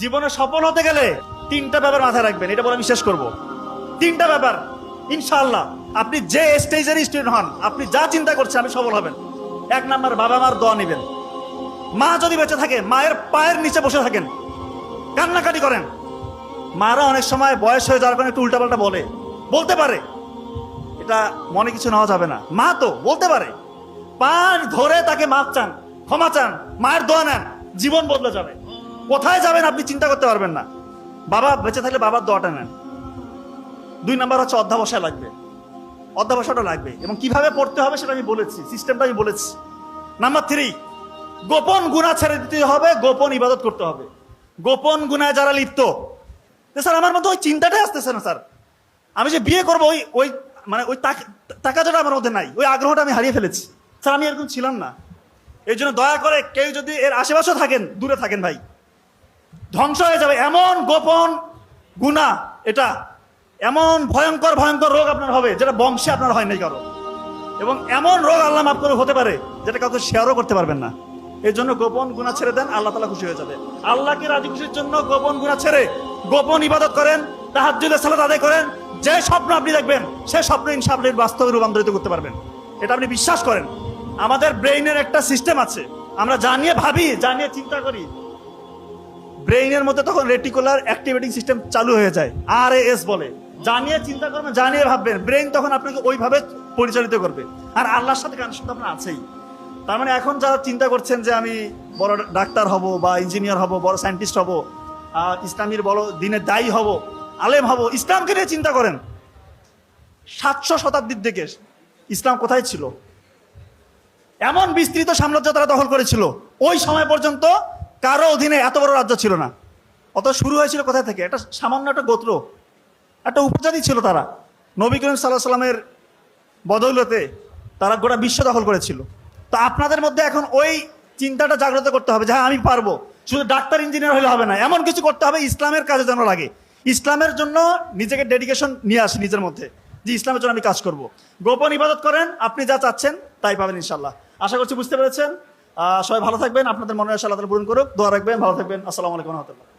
জীবনে সফল হতে গেলে তিনটা ব্যাপার মাথায় রাখবেন, এটা বলে আমি শেষ করবো। তিনটা ব্যাপার ইনশাআল্লাহ, আপনি যে স্টেজের স্টুডেন্ট হন, আপনি যা চিন্তা করছেন আপনি সফল হবেন। এক নাম্বার, বাবা মার দোয়া নেবেন। মা যদি বেঁচে থাকে মায়ের পায়ের নিচে বসে থাকেন, কান্নাকাটি করেন। মারা অনেক সময় বয়স হয়ে যাওয়ার কারণে একটু উল্টাপাল্টা বলতে পারে, এটা মনে কিছু নেওয়া যাবে না। মা তো বলতে পারে, পা ধরে তাকে মাপ চান, ক্ষমা চান, মায়ের দোয়া নেন, জীবন বদলে যাবে। কোথায় যাবেন আপনি চিন্তা করতে পারবেন না। বাবা বেঁচে থাকলে বাবার দোয়াটা নেন। দুই নাম্বার হচ্ছে অধ্যাবসায় লাগবে, অধ্যাবসায়টা লাগবে, এবং কিভাবে পড়তে হবে সেটা আমি বলেছি, সিস্টেমটা আমি বলেছি। নাম্বার 3, গোপন গুনাহ ছেড়ে দিতে হবে, গোপন ইবাদত করতে হবে। গোপন গুনায় যারা লিপ্ত, স্যার আমার মধ্যে ওই চিন্তাটাই আসতেছে না স্যার, আমি যে বিয়ে করবো ওই ওই মানে ওই তাকাটা আমার মধ্যে নাই, ওই আগ্রহটা আমি হারিয়ে ফেলেছি স্যার, আমি এরকম ছিলাম না। এই জন্য দয়া করে কেউ যদি এর আশেপাশেও থাকেন, দূরে থাকেন ভাই, ধ্বংস হয়ে যাবে। এমন গোপন গুনাহ এটা, এমন ভয়ঙ্কর ভয়ঙ্কর রোগ আপনার হবে যেটা বংশে আপনার হয় নাই কারো, এবং এমন রোগ আল্লাহ মাফ করে হতে পারে যেটা কাউকে শেয়ারও করতে পারবেন না। এই জন্য গোপন গুনাহ ছেড়ে দেন, আল্লাহ তাআলা খুশি হয়ে যাবে। আল্লাহকে রাজি খুশির জন্য গোপন গুনাহ ছেড়ে গোপন ইবাদত করেন, তাহাজ্জুদের সালাত আদায় করেন। যে স্বপ্ন আপনি দেখবেন সে স্বপ্ন ইনশাআল্লাহ বাস্তবে রূপান্তরিত করতে পারবেন, এটা আপনি বিশ্বাস করেন। আমাদের ব্রেইনের একটা সিস্টেম আছে, আমরা জানিয়ে ভাবি, জানিয়ে চিন্তা করি, ব্রেইনের মধ্যে তখন রেটিকুলার অ্যাক্টিভেটিং সিস্টেম চালু হয়ে যায়, RAS বলে। জানিয়ে চিন্তা করবেন, জানিয়ে ভাববেন, ব্রেইন তখন আপনাকে ওইভাবে পরিচালিত করবে। আর আল্লাহর সাথে কানেকশন তো আপনার আছেই। তার মানে এখন যারা চিন্তা করছেন যে আমি বড় ডাক্তার হব বা ইঞ্জিনিয়ার হব, বড় সায়েন্টিস্ট হব, ইসলামীর বড় দিনের দায়ী হব, আলেম হব, ইসলামকে নিয়ে চিন্তা করেন। 700 শতাব্দীর দিকে ইসলাম কোথায় ছিল? এমন বিস্তৃত সাম্রাজ্য তারা দখল করেছিল, ওই সময় পর্যন্ত কারো অধীনে এত বড় রাজ্য ছিল না। অত শুরু হয়েছিল কোথায় থেকে? একটা সামান্য একটা গোত্র, একটা উপজাতি ছিল তারা। নবী করিম সাল্লাল্লাহু আলাইহি ওয়াসাল্লামের বদৌলতে তারা গোটা বিশ্ব দখল করেছিল। তো আপনাদের মধ্যে এখন ওই চিন্তাটা জাগ্রত করতে হবে যে হ্যাঁ আমি পারবো। শুধু ডাক্তার ইঞ্জিনিয়ার হলে হবে না, এমন কিছু করতে হবে ইসলামের কাজে যেন লাগে। ইসলামের জন্য নিজেকে ডেডিকেশন নিয়ে আসি নিজের মধ্যে, যে ইসলামের জন্য আমি কাজ করব। গোপন ইবাদত করেন, আপনি যা চাচ্ছেন তাই পাবেন ইনশাল্লাহ। আশা করছি বুঝতে পেরেছেন। সবাই ভালো থাকবেন, আপনাদের মনের আশা আল্লাহ তাআলা পূরণ করুক। দোয়া রাখবেন, ভালো থাকবেন। আসসালামু আলাইকুম ওয়া রাহমাতুল্লাহ।